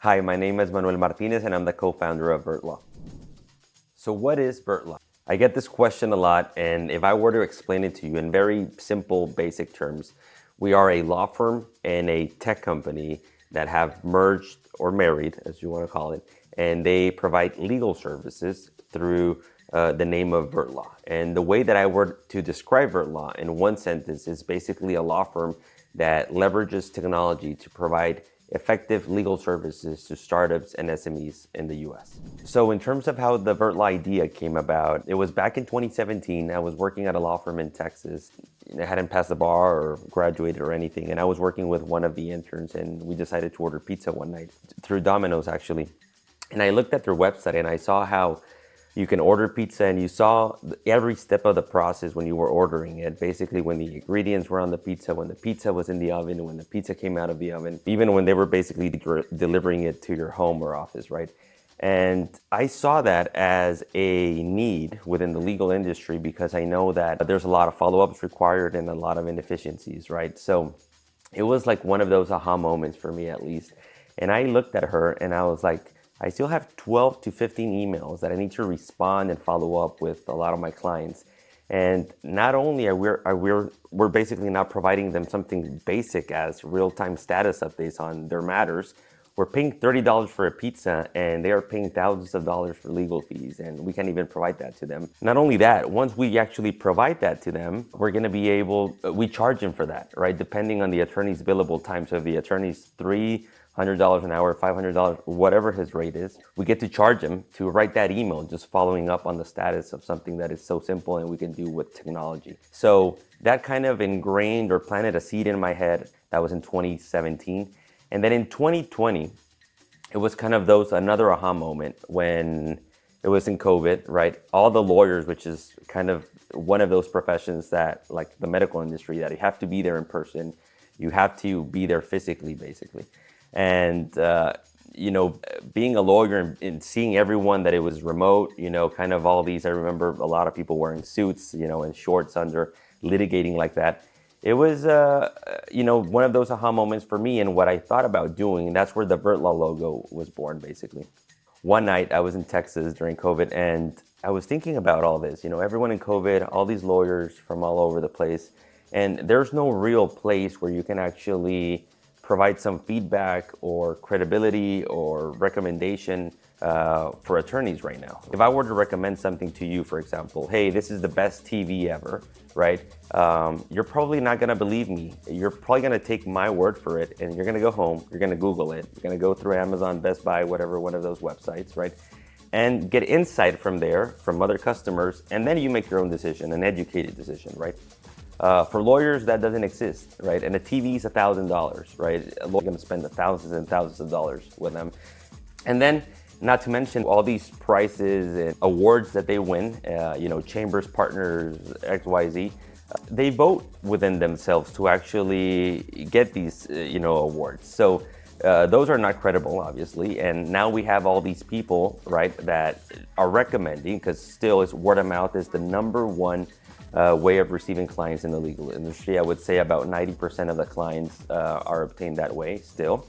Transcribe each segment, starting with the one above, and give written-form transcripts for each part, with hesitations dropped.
Hi, my name is Manuel Martinez and I'm the co-founder of Virtlaw. So what is Virtlaw? I get this question a lot, and if I were to explain it to you in very simple, basic terms, we are a law firm and a tech company that have merged or married, as you want to call it, and they provide legal services through the name of Virtlaw. And the way that I were to describe Virtlaw in one sentence is basically a law firm that leverages technology to provide effective legal services to startups and SMEs in the US. So in terms of how the Virtlaw idea came about, it was back in 2017. I was working at a law firm in Texas. I hadn't passed the bar or graduated or anything, and I was working with one of the interns, and we decided to order pizza one night through Domino's actually. And I looked at their website and I saw how you can order pizza, and you saw every step of the process when you were ordering it. Basically, when the ingredients were on the pizza, when the pizza was in the oven, when the pizza came out of the oven, even when they were basically delivering it to your home or office, right? And I saw that as a need within the legal industry because I know that there's a lot of follow-ups required and a lot of inefficiencies, right? So it was like one of those aha moments for me, at least. And I looked at her and I was like, I still have 12 to 15 emails that I need to respond and follow up with a lot of my clients. And not only are we're basically not providing them something basic as real-time status updates on their matters, we're paying $30 for a pizza and they are paying thousands of dollars for legal fees, and we can't even provide that to them. Not only that, once we actually provide that to them, we're gonna be able, we charge them for that, right? Depending on the attorney's billable time. So if the attorney's $300 an hour, $500, whatever his rate is, we get to charge him to write that email, just following up on the status of something that is so simple and we can do with technology. So that kind of ingrained or planted a seed in my head. That was in 2017. And then in 2020, it was kind of another aha moment when it was in COVID, right? All the lawyers, which is kind of one of those professions that, like the medical industry, that you have to be there in person. You have to be there physically, basically. And, being a lawyer and seeing everyone that it was remote, kind of all these, I remember a lot of people wearing suits, and shorts under litigating like that. It was, one of those aha moments for me and what I thought about doing. And that's where the Virtlaw logo was born, basically. One night I was in Texas during COVID and I was thinking about all this, everyone in COVID, all these lawyers from all over the place. And there's no real place where you can actually provide some feedback or credibility or recommendation for attorneys right now. If I were to recommend something to you, for example, hey, this is the best TV ever, right? You're probably not gonna believe me. You're probably gonna take my word for it and you're gonna go home, you're gonna Google it, you're gonna go through Amazon, Best Buy, whatever, one of those websites, right? And get insight from there, from other customers, and then you make your own decision, an educated decision, right? For lawyers, that doesn't exist, right? And a TV is $1,000, right? A lawyer's gonna spend thousands and thousands of dollars with them. And then, not to mention all these prizes and awards that they win, Chambers Partners, XYZ, they vote within themselves to actually get these, awards. So those are not credible, obviously. And now we have all these people, right, that are recommending, because still it's word of mouth is the number one way of receiving clients in the legal industry. I would say about 90% of the clients are obtained that way still.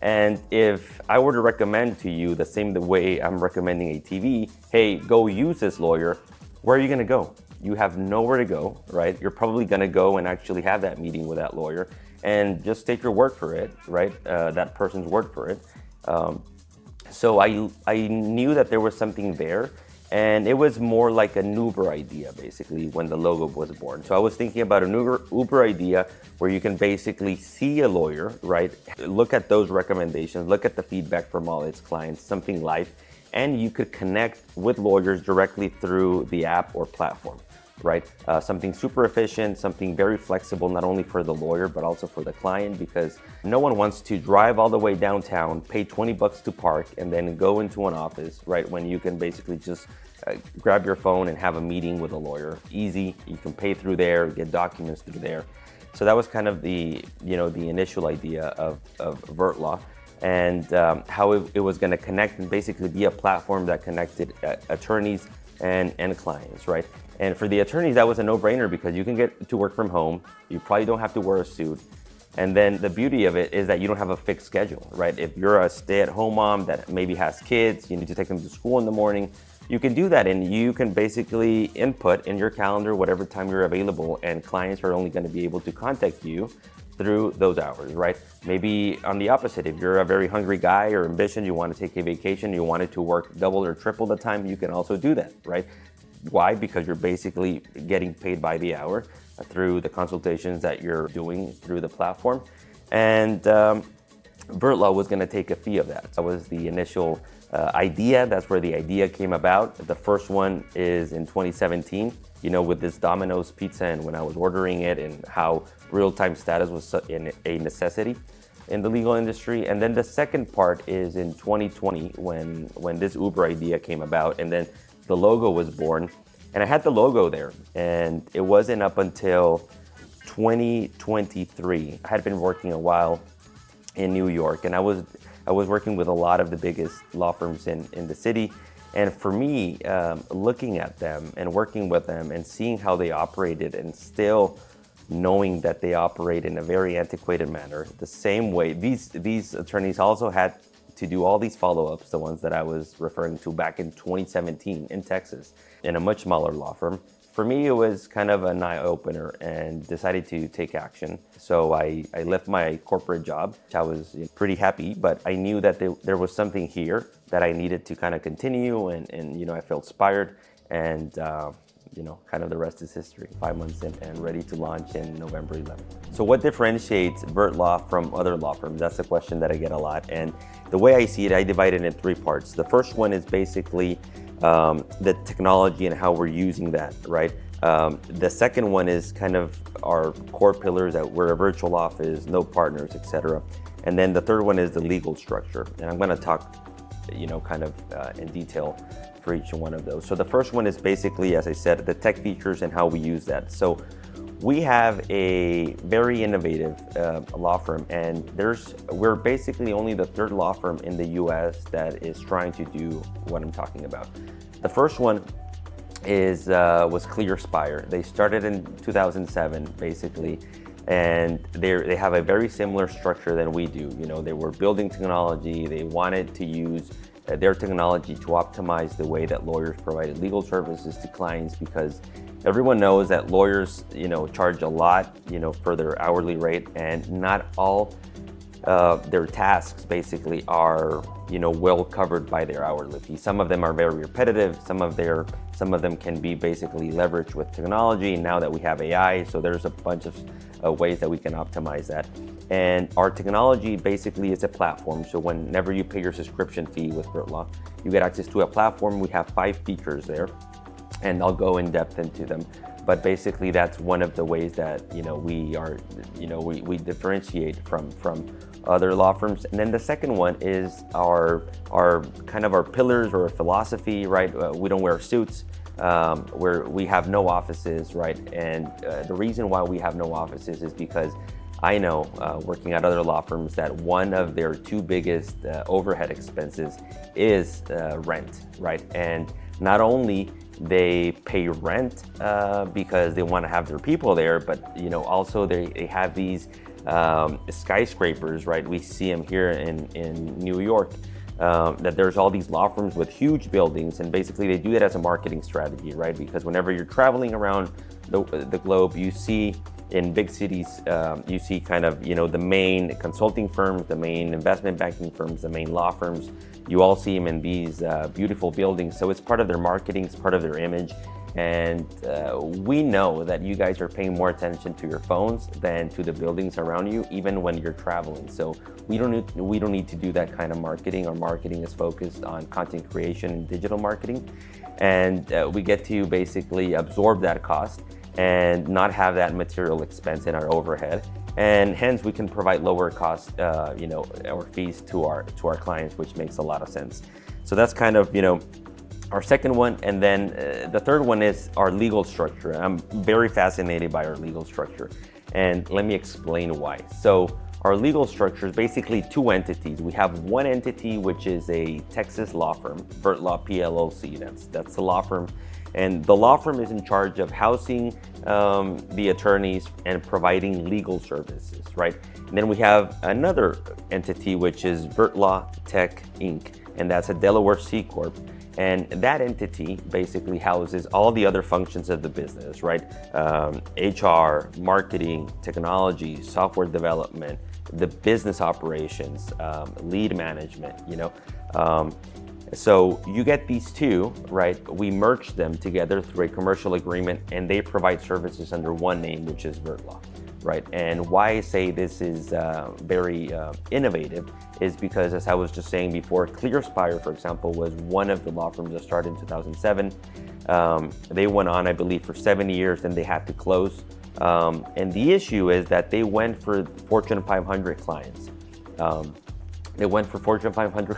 And if I were to recommend to you the same way I'm recommending a TV, hey, go use this lawyer, where are you gonna go? You have nowhere to go, right? You're probably gonna go and actually have that meeting with that lawyer and just take your word for it, right? That person's word for it. So I knew that there was something there. And it was more like an Uber idea, basically, when the logo was born. So I was thinking about an Uber idea where you can basically see a lawyer, right? Look at those recommendations, look at the feedback from all its clients, something live, and you could connect with lawyers directly through the app or platform, right? Something super efficient, something very flexible, not only for the lawyer, but also for the client, because no one wants to drive all the way downtown, pay 20 bucks to park, and then go into an office, right? When you can basically just grab your phone and have a meeting with a lawyer. Easy, you can pay through there, get documents through there. So that was kind of the initial idea of Virtlaw, and how it was gonna connect and basically be a platform that connected attorneys and clients, right? And for the attorneys, that was a no-brainer because you can get to work from home. You probably don't have to wear a suit. And then the beauty of it is that you don't have a fixed schedule, right? If you're a stay-at-home mom that maybe has kids, you need to take them to school in the morning, you can do that, and you can basically input in your calendar whatever time you're available, and clients are only going to be able to contact you through those hours, right? Maybe on the opposite, if you're a very hungry guy or ambitious, you want to take a vacation, you wanted to work double or triple the time, you can also do that, right? Why? Because you're basically getting paid by the hour through the consultations that you're doing through the platform. And Virtlaw was going to take a fee of that. That was the initial idea. That's where the idea came about. The first one is in 2017, with this Domino's pizza, and when I was ordering it, and how real-time status was a necessity in the legal industry. And then the second part is in 2020 when this Uber idea came about, and then the logo was born. And I had the logo there, and it wasn't up until 2023. I had been working a while in New York, and I was working with a lot of the biggest law firms in the city. And for me, looking at them and working with them and seeing how they operated, and still knowing that they operate in a very antiquated manner, the same way these attorneys also had to do all these follow-ups, the ones that I was referring to back in 2017 in Texas, in a much smaller law firm. For me, it was kind of an eye-opener, and decided to take action. So I left my corporate job. I was pretty happy, but I knew that there was something here that I needed to kind of continue, and I felt inspired, and kind of the rest is history. 5 months in and ready to launch in November 11th. So what differentiates Virtlaw from other law firms? That's a question that I get a lot. And the way I see it, I divide it in 3 parts. The first one is basically the technology and how we're using that, right? The second one is kind of our core pillars, that we're a virtual office, no partners, etc. And then the third one is the legal structure. And I'm going to talk, kind of in detail for each one of those. So the first one is basically, as I said, the tech features and how we use that. So we have a very innovative law firm, and we're basically only the 3rd law firm in the US that is trying to do what I'm talking about. The first one was ClearSpire. They started in 2007, basically, and they have a very similar structure than we do. They were building technology. They wanted to use their technology to optimize the way that lawyers provided legal services to clients, because everyone knows that lawyers, charge a lot, for their hourly rate, and not all their tasks basically are, well covered by their hourly fee. Some of them are very repetitive. Some of them can be basically leveraged with technology. Now that we have AI, so there's a bunch of ways that we can optimize that. And our technology basically is a platform. So whenever you pay your subscription fee with Virtlaw, you get access to a platform. We have 5 features there, and I'll go in depth into them. But basically, that's one of the ways that we differentiate from other law firms. And then the second one is our kind of our pillars or philosophy, right? We don't wear suits. We have no offices, right? And the reason why we have no offices is because I know, working at other law firms, that one of their 2 biggest overhead expenses is rent, right? And not only they pay rent because they want to have their people there, but also they have these skyscrapers, right? We see them here in New York. That there's all these law firms with huge buildings, and basically they do that as a marketing strategy, right? Because whenever you're traveling around the globe, you see in big cities, you see kind of, the main consulting firms, the main investment banking firms, the main law firms. You all see them in these beautiful buildings. So it's part of their marketing, it's part of their image. And we know that you guys are paying more attention to your phones than to the buildings around you, even when you're traveling. So we don't need to do that kind of marketing. Our marketing is focused on content creation and digital marketing. And we get to basically absorb that cost and not have that material expense in our overhead. And hence we can provide lower cost, or fees to our clients, which makes a lot of sense. So that's kind of, our second one. And then the third one is our legal structure. I'm very fascinated by our legal structure, and let me explain why. So our legal structure is basically 2 entities. We have one entity, which is a Texas law firm, Virtlaw PLLC. That's the law firm. And the law firm is in charge of housing the attorneys and providing legal services, right? And then we have another entity, which is Virtlaw Tech Inc., and that's a Delaware C Corp. And that entity basically houses all the other functions of the business, right? HR, marketing, technology, software development, the business operations, lead management, So you get these two, right? We merge them together through a commercial agreement, and they provide services under one name, which is Virtlaw, right? And why I say this is very innovative is because, as I was just saying before, ClearSpire, for example, was one of the law firms that started in 2007. They went on, I believe, for 7 years, then they had to close. And the issue is that they went for Fortune 500 clients. They went for Fortune 500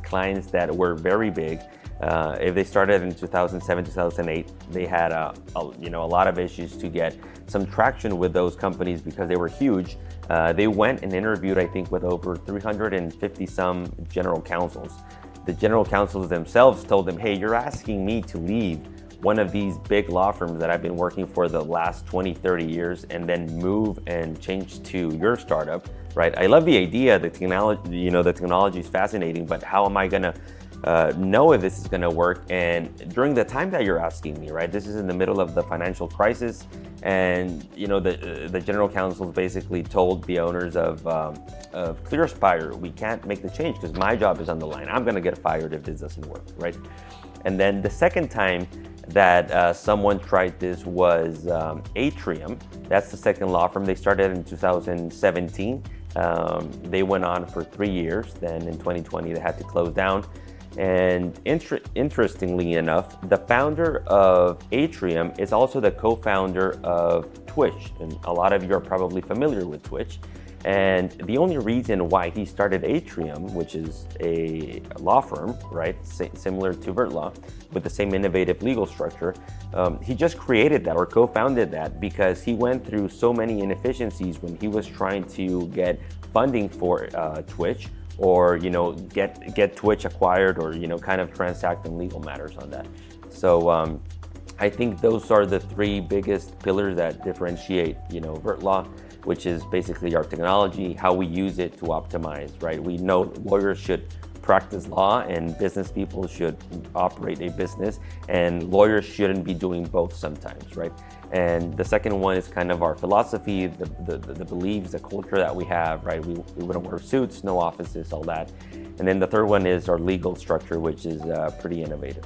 clients that were very big. If they started in 2007, 2008, they had a lot of issues to get some traction with those companies because they were huge. They went and interviewed, I think, with over 350 some general counsels. The general counsels themselves told them, hey, you're asking me to leave one of these big law firms that I've been working for the last 20, 30 years and then move and change to your startup, right? I love the idea, the technology, the technology is fascinating, but how am I gonna know if this is gonna work? And during the time that you're asking me, right? This is in the middle of the financial crisis, and the general counsels basically told the owners of ClearSpire, we can't make the change because my job is on the line. I'm gonna get fired if this doesn't work, right? And then the second time that someone tried this was Atrium. That's the second law firm. They started in 2017. They went on for 3 years. Then in 2020, they had to close down. And interestingly enough, the founder of Atrium is also the co-founder of Twitch. And a lot of you are probably familiar with Twitch. And the only reason why he started Atrium, which is a law firm, right, similar to Virtlaw, with the same innovative legal structure, he just created that or co-founded that because he went through so many inefficiencies when he was trying to get funding for Twitch, or get Twitch acquired, or kind of transact in legal matters on that. So I think those are the three biggest pillars that differentiate Virtlaw, which is basically our technology, how we use it to optimize, right? We know lawyers should practice law and business people should operate a business, and lawyers shouldn't be doing both sometimes, right? And the second one is kind of our philosophy, the beliefs, the culture that we have, right? We wouldn't wear suits, no offices, all that. And then the third one is our legal structure, which is pretty innovative.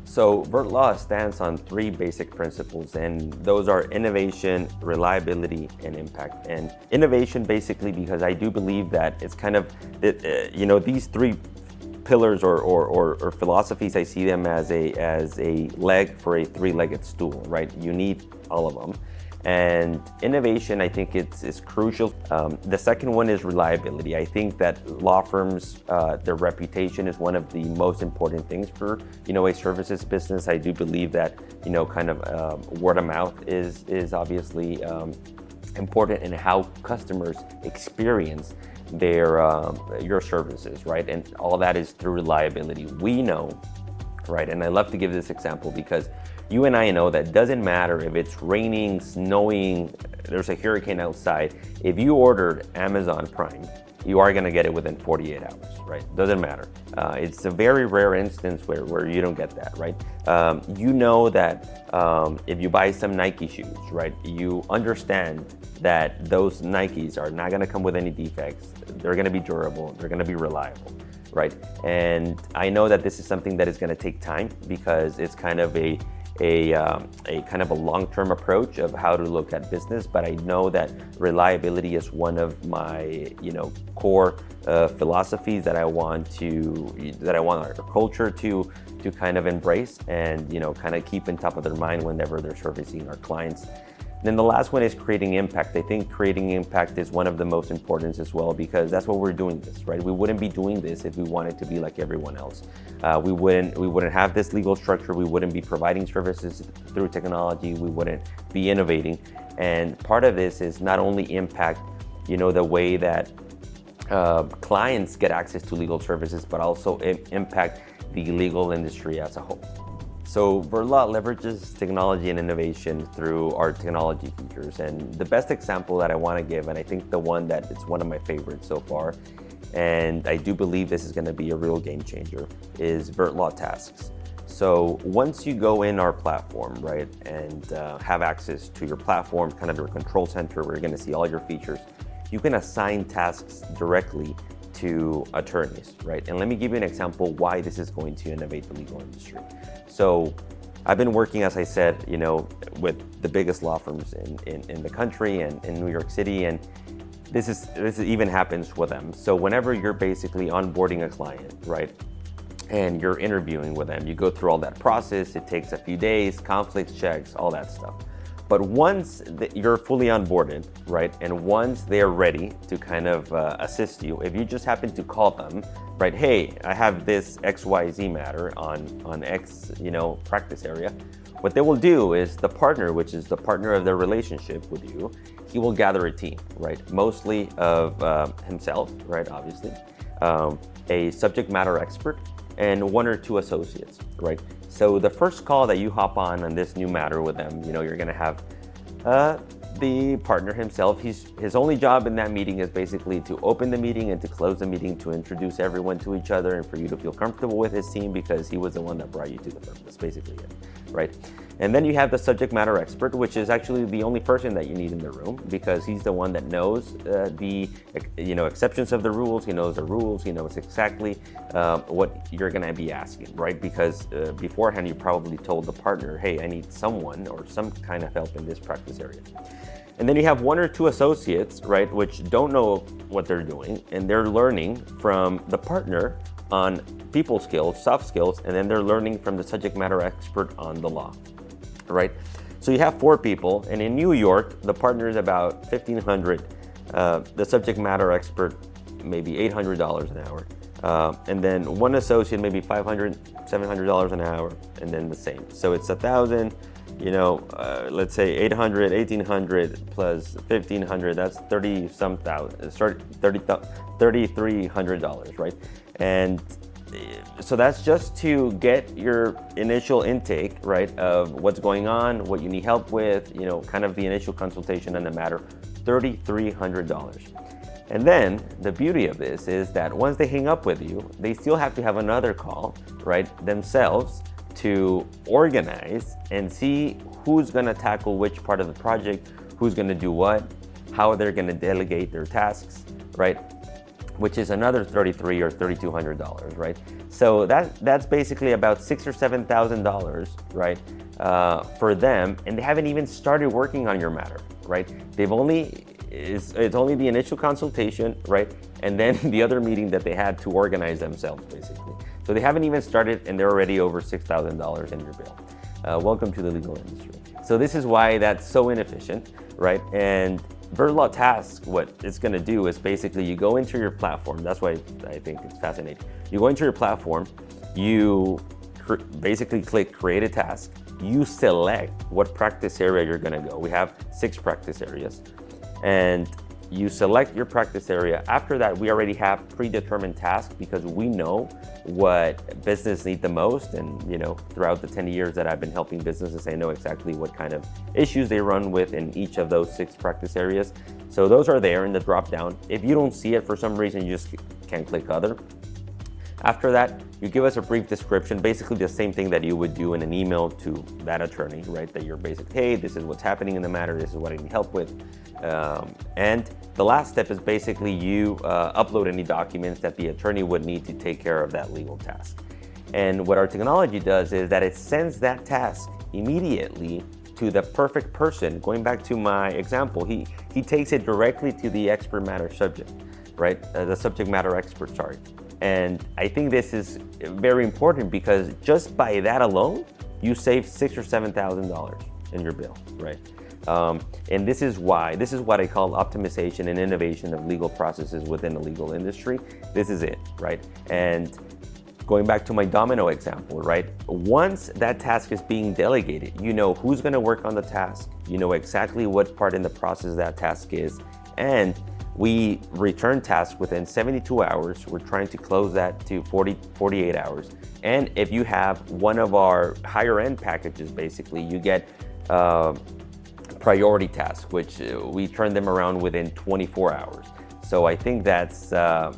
So Virtlaw stands on three basic principles, and those are innovation, reliability, and impact. And innovation basically because I do believe that it's kind of, these three pillars or philosophies, I see them as a leg for a three-legged stool, right? You need all of them. And innovation, I think it's crucial. The second one is reliability. I think that law firms, their reputation is one of the most important things for, a services business. I do believe that, word of mouth is obviously important in how customers experience your services, right? And all that is through reliability. We know, right? And I love to give this example because you and I know that doesn't matter if it's raining, snowing, there's a hurricane outside. If you ordered Amazon Prime, you are gonna get it within 48 hours, right? Doesn't matter. It's a very rare instance where you don't get that, right? You know that if you buy some Nike shoes, right? You understand that those Nikes are not gonna come with any defects. They're gonna be durable, they're gonna be reliable, right? And I know that this is something that is gonna take time because it's kind of a kind of a long-term approach of how to look at business, but I know that reliability is one of my core philosophies that I want our culture to kind of embrace and kind of keep in top of their mind whenever they're servicing our clients. Then the last one is creating impact. I think creating impact is one of the most important as well because that's what we're doing this, right? We wouldn't be doing this if we wanted to be like everyone else. We wouldn't have this legal structure. We wouldn't be providing services through technology. We wouldn't be innovating. And part of this is not only impact, the way that clients get access to legal services, but also impact the legal industry as a whole. So Virtlaw leverages technology and innovation through our technology features. And the best example that I want to give, and I think the one that it's one of my favorites so far, and I do believe this is going to be a real game changer, is Virtlaw tasks. So once you go in our platform, right, and have access to your platform, kind of your control center where you're going to see all your features, you can assign tasks directly to attorneys, right? And let me give you an example why this is going to innovate the legal industry. So I've been working, as I said, with the biggest law firms in the country and in New York City, and this even happens with them. So whenever you're basically onboarding a client, right, and you're interviewing with them, you go through all that process. It takes a few days, conflicts checks, all that stuff. But once you're fully onboarded, right, and once they're ready to kind of assist you, if you just happen to call them, right, hey, I have this XYZ matter on X, practice area, what they will do is the partner, which is the partner of their relationship with you, he will gather a team, right, mostly of himself, right, obviously, a subject matter expert, and one or two associates, right? So the first call that you hop on this new matter with them, you're gonna have the partner himself. His only job in that meeting is basically to open the meeting and to close the meeting, to introduce everyone to each other and for you to feel comfortable with his team because he was the one that brought you to the firm. That's basically it, right? And then you have the subject matter expert, which is actually the only person that you need in the room because he's the one that knows the exceptions of the rules. He knows the rules. He knows exactly what you're going to be asking, right? Because beforehand, you probably told the partner, hey, I need someone or some kind of help in this practice area. And then you have one or two associates, right, which don't know what they're doing, and they're learning from the partner on people skills, soft skills, and then they're learning from the subject matter expert on the law, right? So you have 4 people, and in New York, the partner is about $1,500, the subject matter expert maybe $800 an hour, and then one associate maybe $500, $700 an hour, and then the same. So it's $1,000. Let's say 800, 1,800 plus 1,500, that's $3,300, right? And so that's just to get your initial intake, right, of what's going on, what you need help with, kind of the initial consultation on the matter, $3,300. And then the beauty of this is that once they hang up with you, they still have to have another call, right, themselves, to organize and see who's going to tackle which part of the project, who's going to do what, how they're going to delegate their tasks, right? Which is another $3,300 or $3,200, right? So that's basically about $6,000 or $7,000, right, for them, and they haven't even started working on your matter, right? It's only the initial consultation, right, and then the other meeting that they had to organize themselves, basically. So they haven't even started, and they're already over $6,000 in your bill. Welcome to the legal industry. So this is why that's so inefficient, right? And Virtlaw Tasks, what it's going to do is basically you go into your platform. That's why I think it's fascinating. You go into your platform, you basically click create a task. You select what practice area you're going to go. We have 6 practice areas, and you select your practice area. After that, we already have predetermined tasks because we know what business needs the most. And throughout the 10 years that I've been helping businesses, I know exactly what kind of issues they run with in each of those 6 practice areas. So those are there in the drop down. If you don't see it for some reason, you just can click other. After that, you give us a brief description, basically the same thing that you would do in an email to that attorney, right? That you're basically, hey, this is what's happening in the matter, this is what I need help with. And the last step is basically you upload any documents that the attorney would need to take care of that legal task. And what our technology does is that it sends that task immediately to the perfect person. Going back to my example, he takes it directly to the expert matter subject, right? The subject matter expert, sorry. And I think this is very important because just by that alone, you save $6,000 or $7,000 in your bill, right? And this is what I call optimization and innovation of legal processes within the legal industry. This is it, right? And going back to my domino example, right? Once that task is being delegated, you know who's going to work on the task, you know exactly what part in the process that task is, and We return tasks within 72 hours. We're trying to close that to 48 hours. And if you have one of our higher end packages, basically, you get priority tasks, which we turn them around within 24 hours. So I think that's, I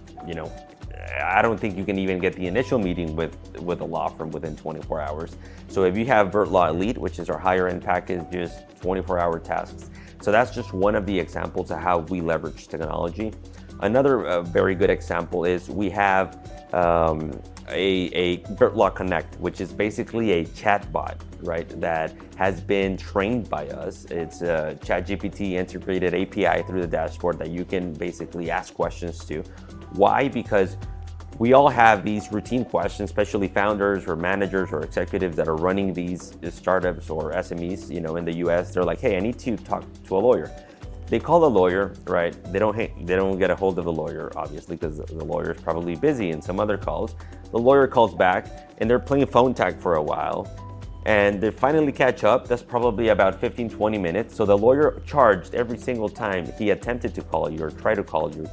don't think you can even get the initial meeting with a law firm within 24 hours. So if you have Virtlaw Elite, which is our higher end package, just 24-hour tasks. So that's just one of the examples of how we leverage technology. Another very good example is we have a Virtlaw Connect, which is basically a chat bot, right, that has been trained by us. It's a ChatGPT integrated API through the dashboard that you can basically ask questions to. Why? Because we all have these routine questions, especially founders or managers or executives that are running these startups or SMEs, in the US. They're like, hey, I need to talk to a lawyer. They call the lawyer, right? They don't get a hold of the lawyer, obviously, because the lawyer is probably busy in some other calls. The lawyer calls back and they're playing phone tag for a while. And they finally catch up. That's probably about 15, 20 minutes. So the lawyer charged every single time he attempted to call you or try to call you,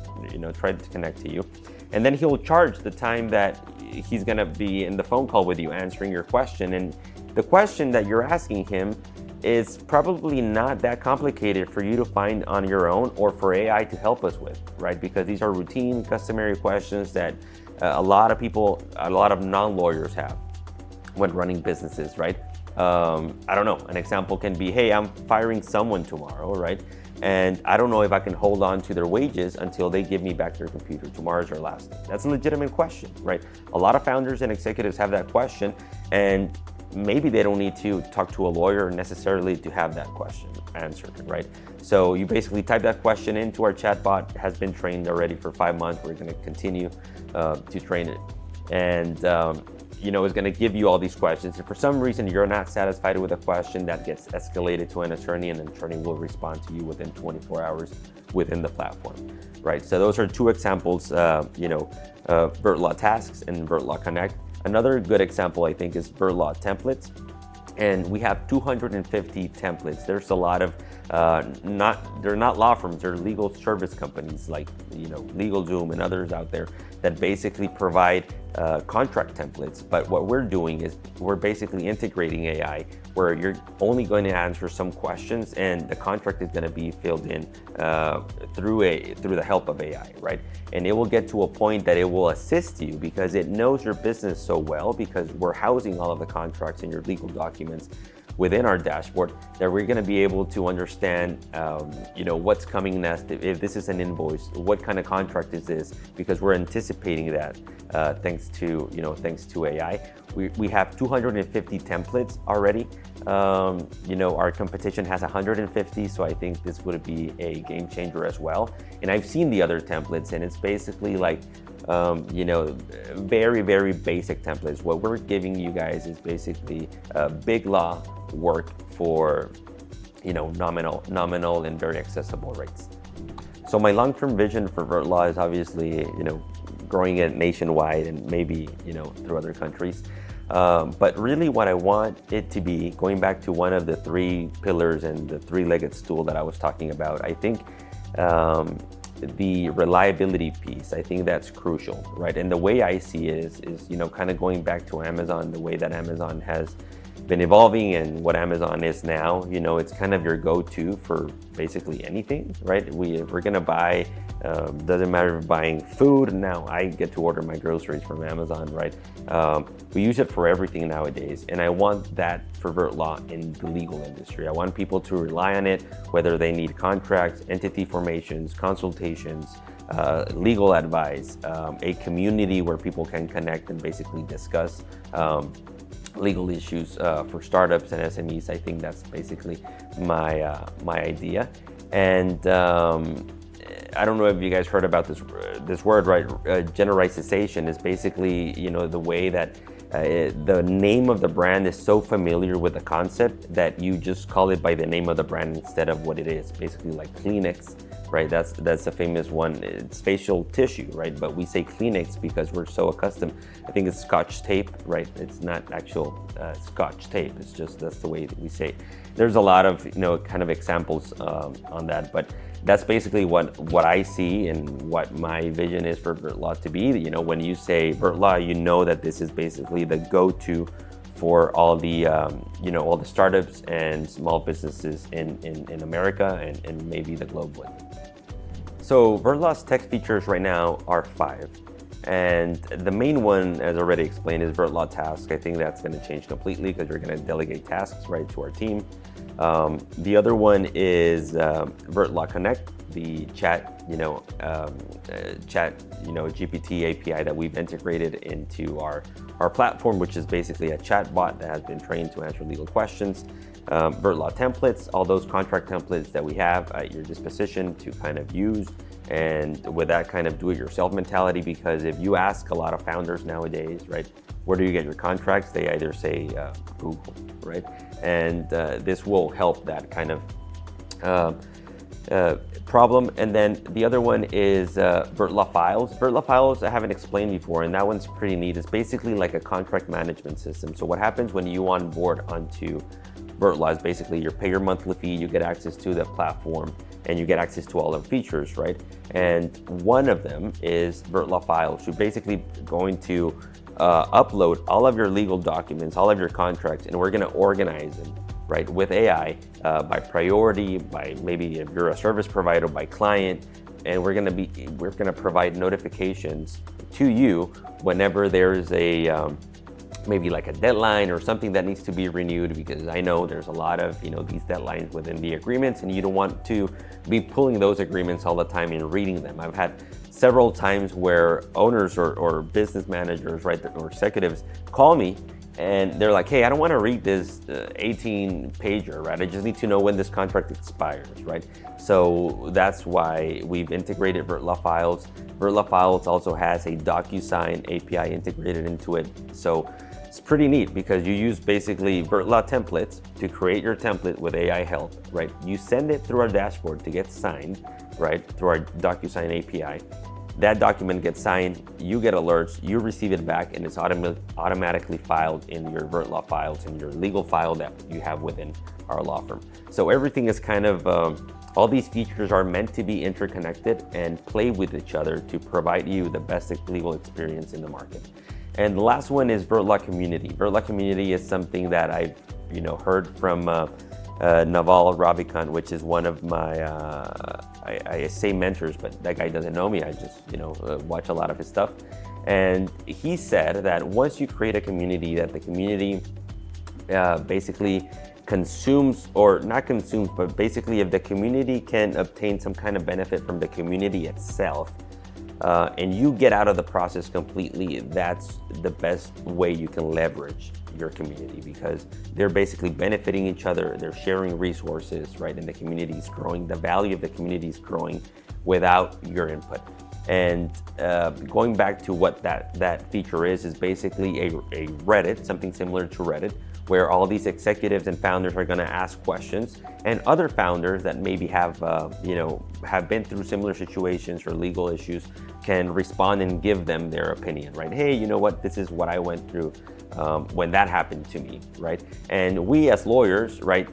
tried to connect to you. And then he'll charge the time that he's gonna be in the phone call with you answering your question. And the question that you're asking him is probably not that complicated for you to find on your own or for AI to help us with, right? Because these are routine, customary questions that a lot of non-lawyers have when running businesses, right? I don't know, an example can be, hey, I'm firing someone tomorrow, right? And I don't know if I can hold on to their wages until they give me back their computer. Tomorrow's their last day. That's a legitimate question, right? A lot of founders and executives have that question, and maybe they don't need to talk to a lawyer necessarily to have that question answered, right? So you basically type that question into our chatbot. It has been trained already for 5 months. We're going to continue to train it. And it's going to give you all these questions. If for some reason you're not satisfied with a question, that gets escalated to an attorney, and an attorney will respond to you within 24 hours within the platform, right? So those are two examples, Virtlaw Tasks and Virtlaw Connect. Another good example, I think, is Virtlaw Templates. And we have 250 templates. There's a lot of, they're not law firms, they're legal service companies like, LegalZoom and others out there that basically provide contract templates. But what we're doing is we're basically integrating AI where you're only going to answer some questions and the contract is going to be filled in through the help of AI, right? And it will get to a point that it will assist you because it knows your business so well, because we're housing all of the contracts and your legal documents within our dashboard, that we're going to be able to understand, what's coming next. If this is an invoice, what kind of contract is this? Because we're anticipating that thanks to AI. We have 250 templates already. Our competition has 150, so I think this would be a game changer as well. And I've seen the other templates, and it's basically like, very, very basic templates. What we're giving you guys is basically big law work for, nominal and very accessible rates. So my long-term vision for Virtlaw is obviously, growing it nationwide and maybe, through other countries. But really what I want it to be, going back to one of the three pillars and the three-legged stool that I was talking about, I think the reliability piece, I think that's crucial, right? And the way I see it is kind of going back to Amazon, the way that Amazon has been evolving and what Amazon is now, it's kind of your go-to for basically anything, right? We're gonna buy, doesn't matter if buying food. Now I get to order my groceries from Amazon, right? We use it for everything nowadays. And I want that for Virtlaw in the legal industry. I want people to rely on it, whether they need contracts, entity formations, consultations, legal advice, a community where people can connect and basically discuss legal issues for startups and SMEs. I think that's basically my idea. And I don't know if you guys heard about this word, right? Genericization is basically, the way that the name of the brand is so familiar with the concept that you just call it by the name of the brand instead of what it is. Basically like Kleenex, right? That's a famous one. It's facial tissue, right? But we say Kleenex because we're so accustomed. I think it's Scotch tape, right? It's not actual Scotch tape. It's just that's the way that we say it. There's a lot of kind of examples on that, but that's basically what I see and what my vision is for Virtlaw to be. When you say Virtlaw, you know that this is basically the go-to for all the all the startups and small businesses in America and maybe the globe. So Virtlaw's tech features right now are 5. And the main one, as already explained, is Virtlaw Task. I think that's going to change completely because you're going to delegate tasks right to our team. The other one is Virtlaw Connect, the chat GPT API that we've integrated into our platform, which is basically a chat bot that has been trained to answer legal questions. Virtlaw templates, all those contract templates that we have at your disposition to kind of use, and with that kind of do-it-yourself mentality, because if you ask a lot of founders nowadays, right, where do you get your contracts? They either say Google, right? And this will help that kind of problem. And then the other one is Virtlaw Files. Virtlaw Files I haven't explained before, and that one's pretty neat. It's basically like a contract management system. So what happens when you onboard onto Virtlaw is basically you pay your monthly fee, you get access to the platform, and you get access to all the features, right? And one of them is Virtlaw Files. You're basically going to upload all of your legal documents, all of your contracts, and we're going to organize them, right, with AI by priority, by maybe if you're a service provider, by client, and we're going to provide notifications to you whenever there's a maybe like a deadline or something that needs to be renewed, because I know there's a lot of these deadlines within the agreements, and you don't want to be pulling those agreements all the time and reading them. I've had several times where owners or business managers, right, or executives call me and they're like, hey, I don't want to read this 18-pager, right? I just need to know when this contract expires, right? So that's why we've integrated Virtlaw Files. Virtlaw Files also has a DocuSign API integrated into it. So it's pretty neat because you use basically Virtlaw templates to create your template with AI help, right? You send it through our dashboard to get signed, right, through our DocuSign API. That document gets signed, you get alerts, you receive it back, and it's automatically filed in your Virtlaw Files, in your legal file that you have within our law firm. So everything is kind of, all these features are meant to be interconnected and play with each other to provide you the best legal experience in the market. And the last one is Virtlaw Community. Virtlaw Community is something that I've heard from Naval Ravikant, which is one of my, I say mentors, but that guy doesn't know me. I just, watch a lot of his stuff. And he said that once you create a community, that the community basically consumes, or not consumes, but basically if the community can obtain some kind of benefit from the community itself, and you get out of the process completely, that's the best way you can leverage your community, because they're basically benefiting each other, they're sharing resources, right? And the community is growing, the value of the community is growing without your input. And going back to what that feature is basically a Reddit, something similar to Reddit, where all these executives and founders are going to ask questions, and other founders that maybe have been through similar situations or legal issues can respond and give them their opinion, right? Hey, you know what? This is what I went through when that happened to me, right? And we as lawyers, right,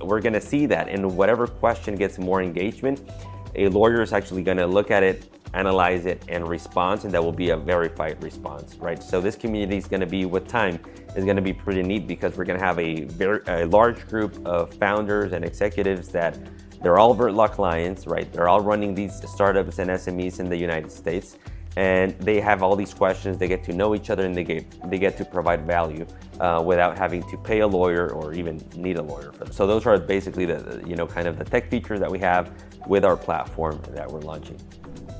we're going to see that, and whatever question gets more engagement, a lawyer is actually going to look at it, analyze it, and respond, and that will be a verified response, right? So this community is going to be, with time, is going to be pretty neat, because we're going to have a large group of founders and executives that they're all Virtlaw clients, right? They're all running these startups and SMEs in the United States, and they have all these questions. They get to know each other, and they get to provide value without having to pay a lawyer or even need a lawyer for them. So those are basically the kind of the tech features that we have with our platform that we're launching.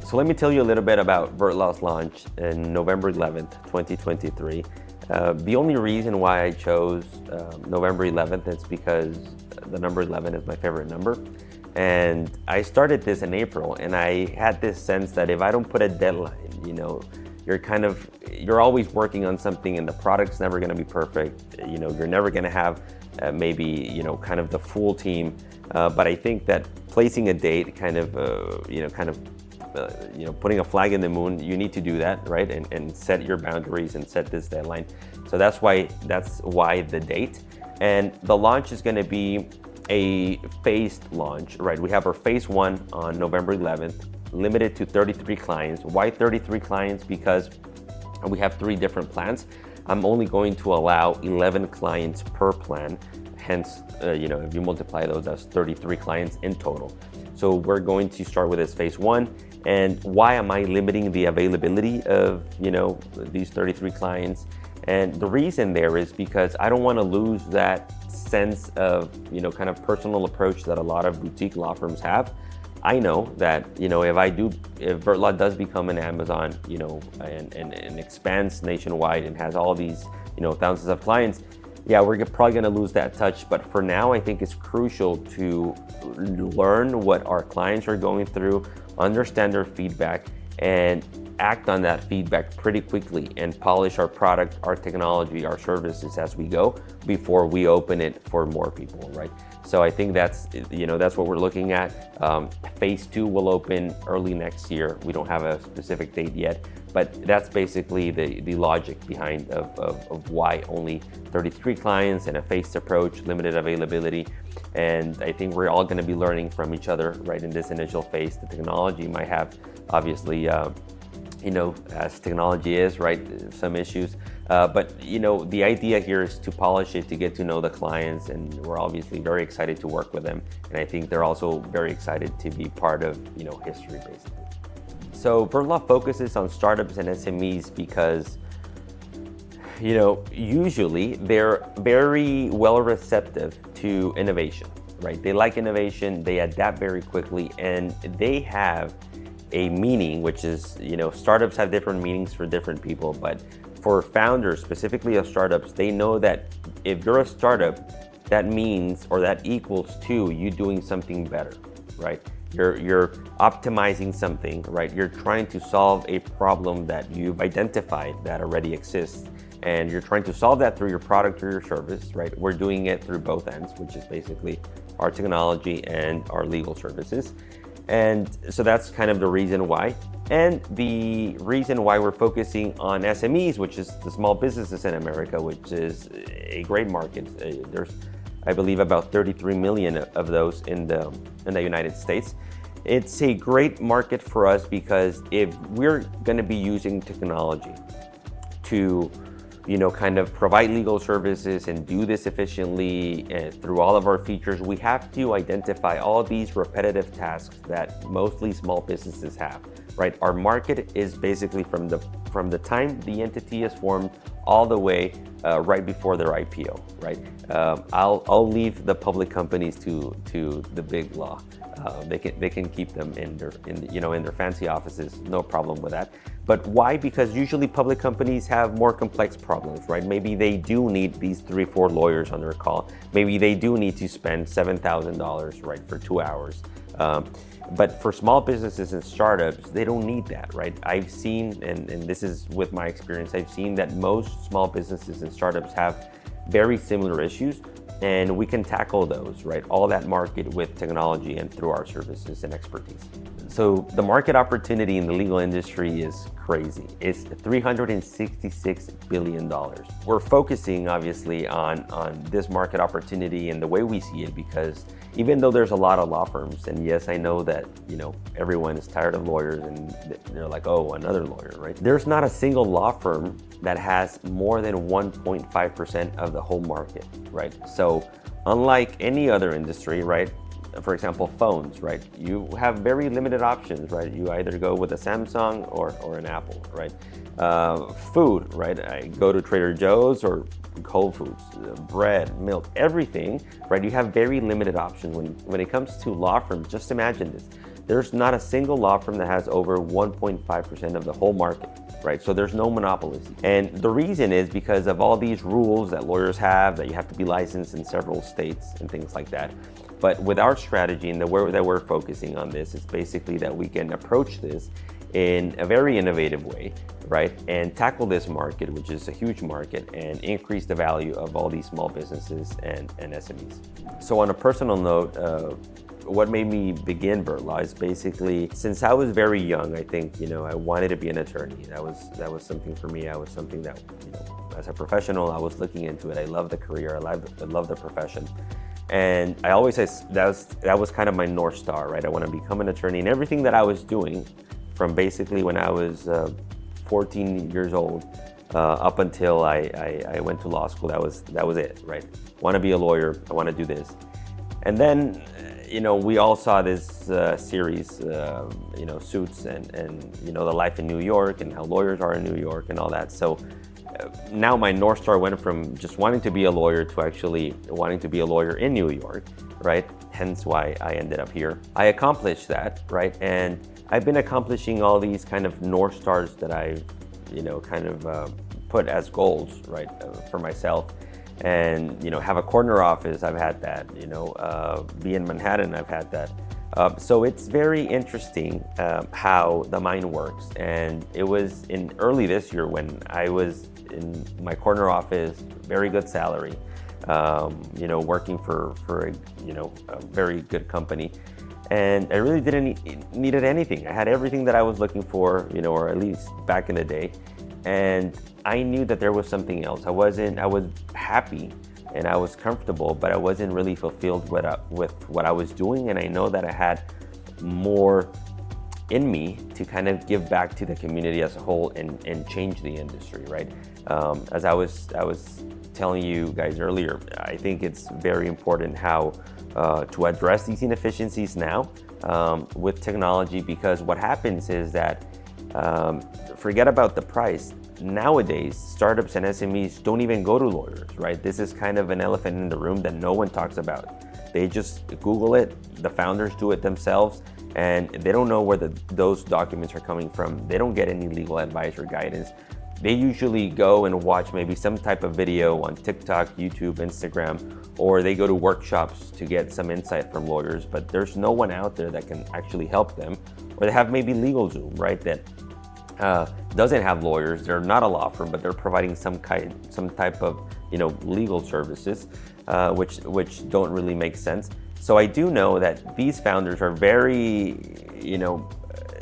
So let me tell you a little bit about Virtlaw's launch in November 11th, 2023. The only reason why I chose November 11th is because the number 11 is my favorite number. And I started this in April, and I had this sense that if I don't put a deadline, you're always working on something, and the product's never going to be perfect. You're never going to have maybe, kind of the full team. But I think that placing a date, putting a flag in the moon, you need to do that, right? And set your boundaries and set this deadline. So that's why the date. And the launch is going to be a phased launch, right? We have our phase 1 on November 11th, limited to 33 clients. Why 33 clients? Because we have 3 different plans. I'm only going to allow 11 clients per plan. Hence, if you multiply those, that's 33 clients in total. So we're going to start with this phase 1. And why am I limiting the availability of, these 33 clients? And the reason there is because I don't want to lose that sense of, kind of personal approach that a lot of boutique law firms have. I know that, if Virtlaw does become an Amazon, and expands nationwide and has all these, thousands of clients, yeah, we're probably going to lose that touch. But for now, I think it's crucial to learn what our clients are going through, understand their feedback, and act on that feedback pretty quickly and polish our product, our technology, our services as we go before we open it for more people, right? So I think that's what we're looking at. Phase 2 will open early next year. We don't have a specific date yet, but that's basically the logic behind of why only 33 clients and a phased approach, limited availability. And I think we're all going to be learning from each other, right, in this initial phase. The technology might have, obviously, as technology is, right, some issues. But the idea here is to polish it, to get to know the clients, and we're obviously very excited to work with them. And I think they're also very excited to be part of, history, basically. So Virtlaw focuses on startups and SMEs because, usually they're very well receptive to innovation, right? They like innovation, they adapt very quickly, and they have a meaning, which is, startups have different meanings for different people, but for founders, specifically of startups, they know that if you're a startup, that means, or that equals to you doing something better, right? You're optimizing something, right? You're trying to solve a problem that you've identified that already exists, and you're trying to solve that through your product or your service, right? We're doing it through both ends, which is basically our technology and our legal services. And so that's kind of the reason why. And the reason why we're focusing on SMEs, which is the small businesses in America, which is a great market. There's, I believe, about 33 million of those in the United States. It's a great market for us because if we're going to be using technology to, kind of provide legal services and do this efficiently through all of our features, we have to identify all these repetitive tasks that mostly small businesses have, right? Our market is basically from the time the entity is formed all the way right before their IPO, right? I'll leave the public companies to the big law. They can keep them in their fancy offices, no problem with that. But why? Because usually public companies have more complex problems, right? Maybe they do need these 3-4 lawyers on their call. Maybe they do need to spend $7,000, right, for 2 hours. But for small businesses and startups, they don't need that, right? I've seen, and this is with my experience, I've seen that most small businesses and startups have very similar issues, and we can tackle those, right? All that market with technology and through our services and expertise. So the market opportunity in the legal industry is crazy. It's $366 billion. We're focusing obviously on this market opportunity and the way we see it, because even though there's a lot of law firms, and yes, I know that, everyone is tired of lawyers and they're like, oh, another lawyer, right? There's not a single law firm that has more than 1.5% of the whole market, right? So unlike any other industry, right? For example, phones, right? You have very limited options, right? You either go with a Samsung or an Apple, right? Food, right? I go to Trader Joe's or Whole Foods, bread, milk, everything, right? You have very limited options. When it comes to law firms, just imagine this. There's not a single law firm that has over 1.5% of the whole market, right? So there's no monopolies. And the reason is because of all these rules that lawyers have, that you have to be licensed in several states and things like that. But with our strategy and the way that we're focusing on this is basically that we can approach this in a very innovative way, right? And tackle this market, which is a huge market, and increase the value of all these small businesses and SMEs. So on a personal note, what made me begin Virtlaw is basically, since I was very young, I think, I wanted to be an attorney. That was something for me. I was something that, as a professional, I was looking into it. I love the career. I love the profession. And I always say that was kind of my North Star, right? I want to become an attorney, and everything that I was doing from basically when I was 14 years old up until I went to law school, that was it, right? Want to be a lawyer. I want to do this. And then, we all saw this series, Suits and the life in New York and how lawyers are in New York and all that. So now my North Star went from just wanting to be a lawyer to actually wanting to be a lawyer in New York, right? Hence why I ended up here. I accomplished that, right? And I've been accomplishing all these kind of North Stars that I've, put as goals, right, for myself. And, have a corner office, I've had that, be in Manhattan, I've had that. So it's very interesting how the mind works. And it was in early this year when I was in my corner office, very good salary, working for a very good company. And I really didn't needed anything. I had everything that I was looking for, or at least back in the day. And I knew that there was something else. I was happy and I was comfortable, but I wasn't really fulfilled with what I was doing. And I know that I had more in me to kind of give back to the community as a whole and change the industry, right? As I was telling you guys earlier, I think it's very important how to address these inefficiencies now with technology, because what happens is that forget about the price. Nowadays, startups and SMEs don't even go to lawyers, right? This is kind of an elephant in the room that no one talks about. They just Google it, the founders do it themselves, and they don't know where those documents are coming from. They don't get any legal advice or guidance. They usually go and watch maybe some type of video on TikTok, YouTube, Instagram, or they go to workshops to get some insight from lawyers, but there's no one out there that can actually help them. Or they have maybe LegalZoom, right, that doesn't have lawyers. They're not a law firm, but they're providing some type of legal services, which don't really make sense. So I do know that these founders are very,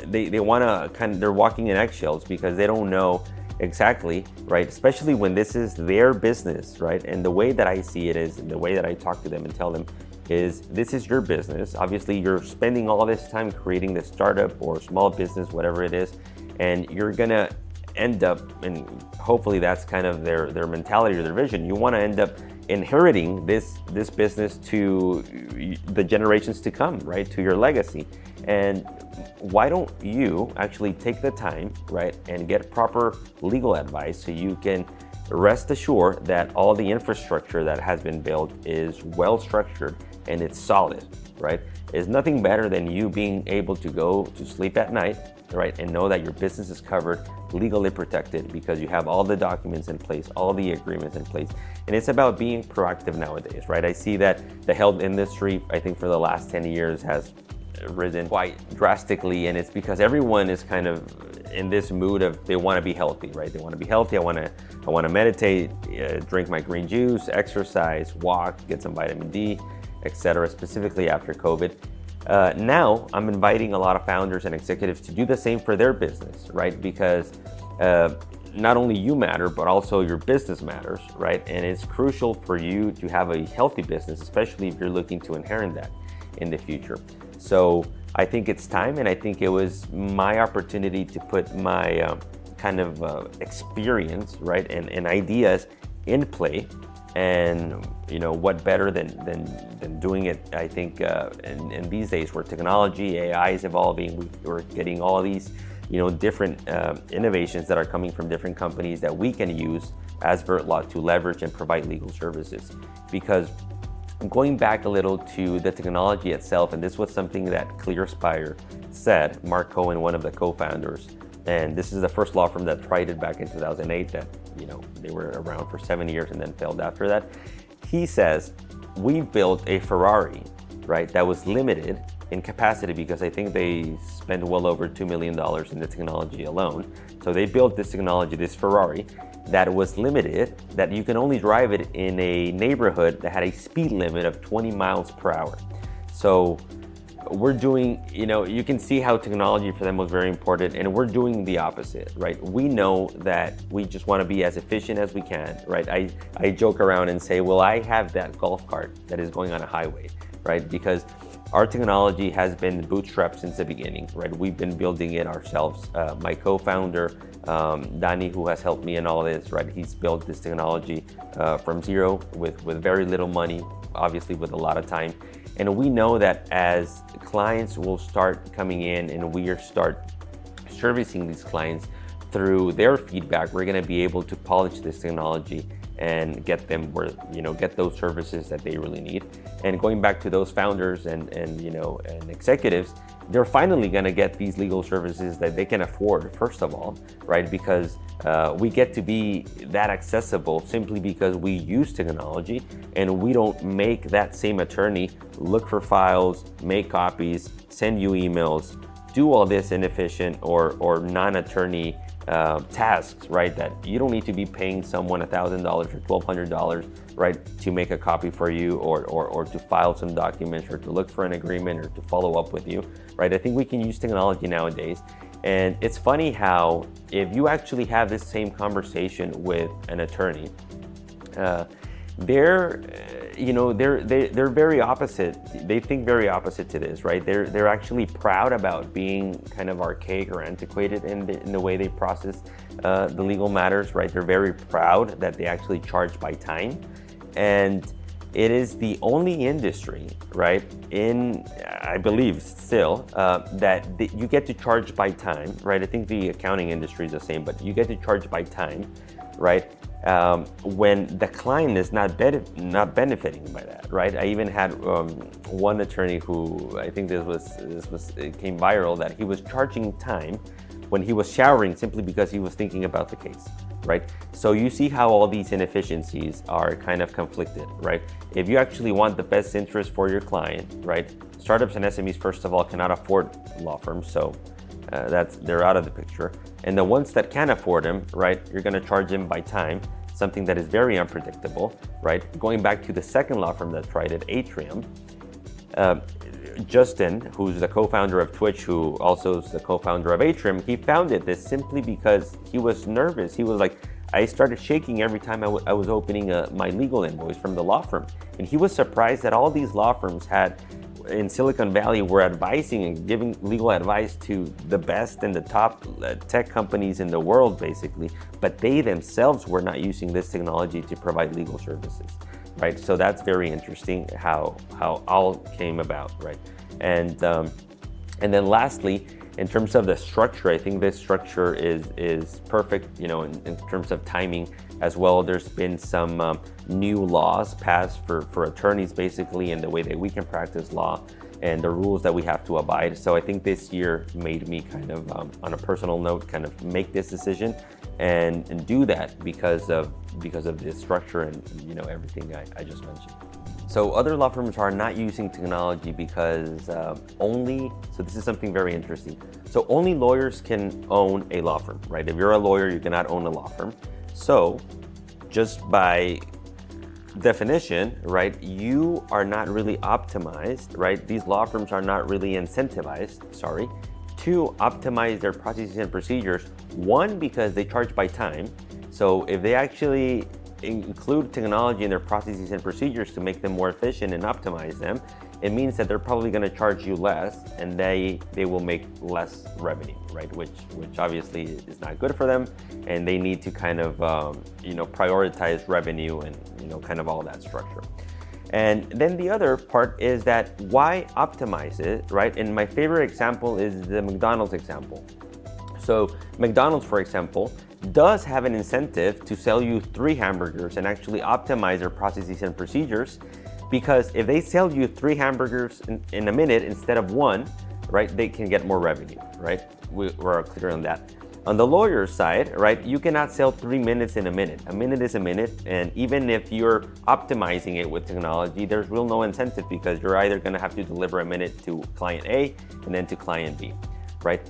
they want to they're walking in eggshells because they don't know exactly, right? Especially when this is their business, right? And the way that I see it is, and the way that I talk to them and tell them is, this is your business. Obviously, you're spending all this time creating this startup or small business, whatever it is, and you're gonna end up, and hopefully that's kind of their mentality or their vision. You want to end up inheriting this business to the generations to come, right? To your legacy. And why don't you actually take the time, right, and get proper legal advice so you can rest assured that all the infrastructure that has been built is well structured and it's solid, right? There's nothing better than you being able to go to sleep at night, right, and know that your business is covered, legally protected, because you have all the documents in place, all the agreements in place. And it's about being proactive nowadays, right? I see that the health industry, I think for the last 10 years has risen quite drastically, and it's because everyone is kind of in this mood of they want to be healthy, right? They want to be healthy. I want to meditate, drink my green juice, exercise, walk, get some vitamin D, etc. Specifically after COVID. Now I'm inviting a lot of founders and executives to do the same for their business, right? Because not only you matter, but also your business matters, right? And it's crucial for you to have a healthy business, especially if you're looking to inherit that in the future. So I think it's time, and I think it was my opportunity to put my experience, right, and ideas in play. And what better than doing it? I think in these days where technology, AI is evolving, we're getting all these different innovations that are coming from different companies that we can use as Virtlaw to leverage and provide legal services. Because going back a little to the technology itself, and this was something that ClearSpire said, Mark Cohen, one of the co-founders, and this is the first law firm that tried it back in 2008, that they were around for 7 years and then failed after that. He says, we built a Ferrari, right, that was limited in capacity, because I think they spent well over $2 million in the technology alone. So they built this technology, this Ferrari, that was limited, that you can only drive it in a neighborhood that had a speed limit of 20 miles per hour. So we're doing, you can see how technology for them was very important, and we're doing the opposite, right? We know that we just want to be as efficient as we can, right? I joke around and say, well, I have that golf cart that is going on a highway, right? Because our technology has been bootstrapped since the beginning, right? We've been building it ourselves. My co-founder, Danny, who has helped me in all this, right? He's built this technology from zero with very little money, obviously with a lot of time. And we know that as clients will start coming in and we start servicing these clients through their feedback, we're going to be able to polish this technology and get them where, get those services that they really need. And going back to those founders and executives, they're finally going to get these legal services that they can afford, first of all, right? Because we get to be that accessible simply because we use technology, and we don't make that same attorney look for files, make copies, send you emails, do all this inefficient or non-attorney tasks, right? That you don't need to be paying someone $1,000 or $1,200, right, to make a copy for you or to file some documents or to look for an agreement or to follow up with you, right? I think we can use technology nowadays. And it's funny how if you actually have this same conversation with an attorney, they're very opposite. They think very opposite to this, right? They're actually proud about being kind of archaic or antiquated in the way they process the legal matters, right? They're very proud that they actually charge by time, and it is the only industry, right, I believe still, that you get to charge by time, right? I think the accounting industry is the same, but you get to charge by time, right? When the client is not benefiting by that, right? I even had one attorney who, I think it came viral, that he was charging time when he was showering simply because he was thinking about the case, right? So you see how all these inefficiencies are kind of conflicted, right? If you actually want the best interest for your client, right? Startups and SMEs, first of all, cannot afford law firms, so they're out of the picture. And the ones that can afford them, right, you're going to charge them by time, something that is very unpredictable, right? Going back to the second law firm that tried it, Atrium, Justin, who's the co-founder of Twitch, who also is the co-founder of Atrium, he founded this simply because he was nervous. He was like, I started shaking every time I was opening my legal invoice from the law firm. And he was surprised that all these law firms in Silicon Valley were advising and giving legal advice to the best and the top tech companies in the world, basically, but they themselves were not using this technology to provide legal services, right? So that's very interesting how all came about, right? And then lastly, in terms of the structure, I think this structure is perfect, in terms of timing as well. There's been some new laws passed for attorneys, basically, and the way that we can practice law and the rules that we have to abide. So I think this year made me kind of, on a personal note, kind of make this decision and do that because of this structure and everything I just mentioned. So other law firms are not using technology because so this is something very interesting. So only lawyers can own a law firm, right? If you're a lawyer, you cannot own a law firm. So just by definition, right, you are not really optimized, right? These law firms are not really incentivized, to optimize their processes and procedures. One, because they charge by time. So if they actually include technology in their processes and procedures to make them more efficient and optimize them, it means that they're probably going to charge you less, and they will make less revenue, right? Which obviously is not good for them, and they need to kind of prioritize revenue and kind of all that structure. And then the other part is that why optimize it, right? And my favorite example is the McDonald's example. So McDonald's, for example, does have an incentive to sell you 3 hamburgers and actually optimize their processes and procedures, because if they sell you 3 hamburgers in a minute instead of 1, right, they can get more revenue, right? We're clear on that. On the lawyer side, right, you cannot sell 3 minutes in a minute. A minute is a minute, and even if you're optimizing it with technology, there's real no incentive because you're either going to have to deliver a minute to client A and then to client B, right?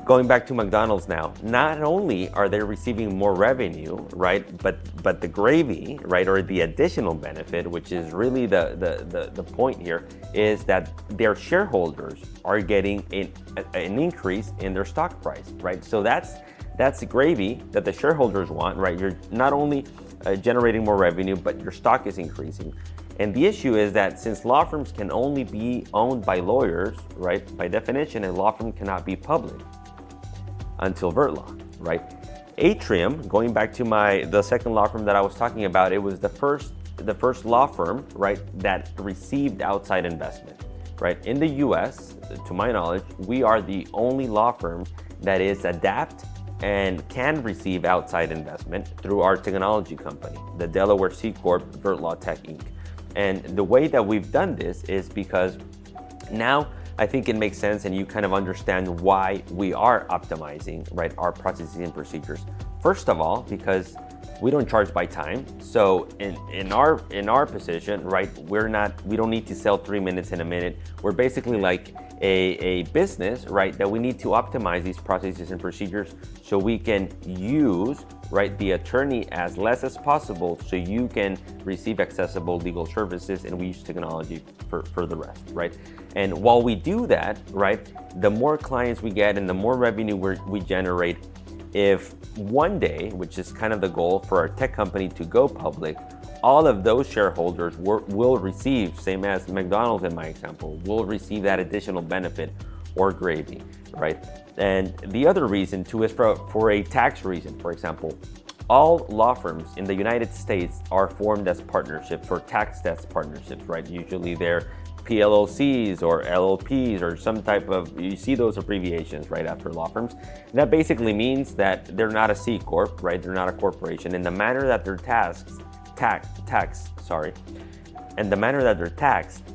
Going back to McDonald's now, not only are they receiving more revenue, right, but the gravy, right, or the additional benefit, which is really the point here, is that their shareholders are getting an increase in their stock price, right? So that's the gravy that the shareholders want, right? You're not only generating more revenue, but your stock is increasing. And the issue is that since law firms can only be owned by lawyers, right, by definition, a law firm cannot be public until Virtlaw, right? Atrium, going back to the second law firm that I was talking about, it was the first law firm, right, that received outside investment, right? In the US, to my knowledge, we are the only law firm that is adapt and can receive outside investment through our technology company, the Delaware C Corp Virtlaw Tech Inc. And the way that we've done this is because now I think it makes sense and you kind of understand why we are optimizing, right, our processes and procedures. First of all, because we don't charge by time. So in our position, right, we don't need to sell 3 minutes in a minute. We're basically like a business, right, that we need to optimize these processes and procedures so we can use, right, the attorney as less as possible so you can receive accessible legal services, and we use technology for the rest, right? And while we do that, right, the more clients we get and the more revenue we generate, if one day, which is kind of the goal for our tech company to go public, all of those shareholders will receive, same as McDonald's in my example, will receive that additional benefit or gravy, right? And the other reason too is for a tax reason. For example, all law firms in the United States are formed as partnerships or tax test partnerships, right? Usually they're PLLCs or LLPs or some type of, you see those abbreviations right after law firms. And that basically means that they're not a C Corp, right? They're not a corporation. And the manner that they're taxed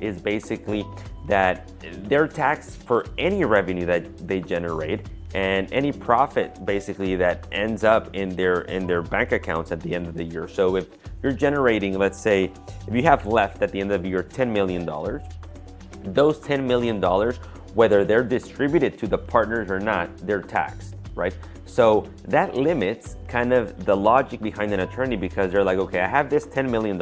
is basically that they're taxed for any revenue that they generate and any profit basically that ends up in their bank accounts at the end of the year. So if you're generating, let's say, if you have left at the end of the year $10 million, those $10 million, whether they're distributed to the partners or not, they're taxed, right? So that limits kind of the logic behind an attorney because they're like, okay, I have this $10 million,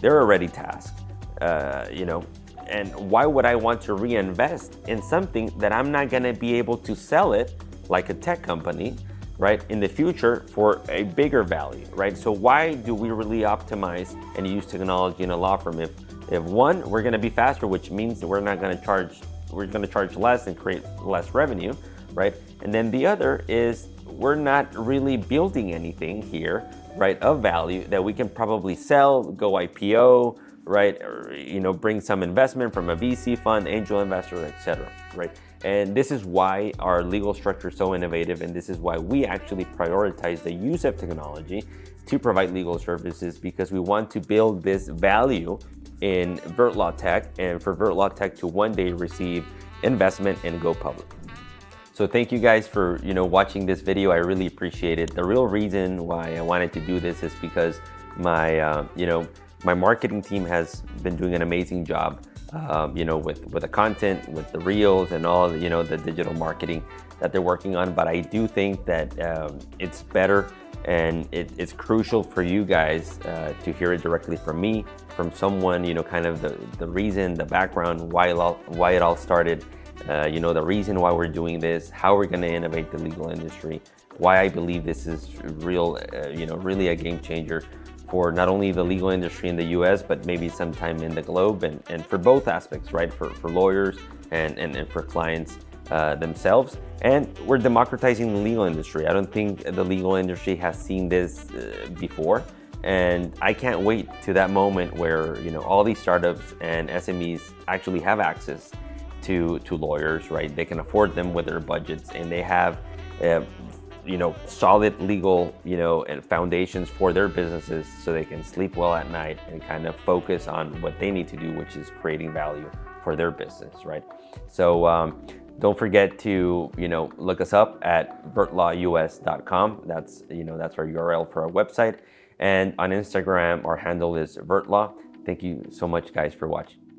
they're already tasked, and why would I want to reinvest in something that I'm not gonna be able to sell it like a tech company, right, in the future for a bigger value, right? So why do we really optimize and use technology in a law firm? If one, we're gonna be faster, which means that we're gonna charge less and create less revenue, right? And then the other is we're not really building anything here, right, of value that we can probably sell, go IPO, right, or bring some investment from a VC fund, angel investor, etc., right? And this is why our legal structure is so innovative, and this is why we actually prioritize the use of technology to provide legal services, because we want to build this value in Virtlaw Tech and for Virtlaw Tech to one day receive investment and go public. So thank you guys for watching this video. I really appreciate it. The real reason why I wanted to do this is because my my marketing team has been doing an amazing job, with the content, with the reels and all the digital marketing that they're working on. But I do think that it's better and it's crucial for you guys to hear it directly from me, from someone, kind of the reason, the background, why it all started, the reason why we're doing this, how we're going to innovate the legal industry, why I believe this is really a game changer for not only the legal industry in the US, but maybe sometime in the globe, and for both aspects, right? For lawyers and for clients themselves. And we're democratizing the legal industry. I don't think the legal industry has seen this before. And I can't wait to that moment where, all these startups and SMEs actually have access to lawyers, right? They can afford them with their budgets, and they have solid legal, and foundations for their businesses so they can sleep well at night and kind of focus on what they need to do, which is creating value for their business, right? So Don't forget to, look us up at virtlawus.com. That's, that's our URL for our website. And on Instagram, our handle is Virtlaw. Thank you so much, guys, for watching.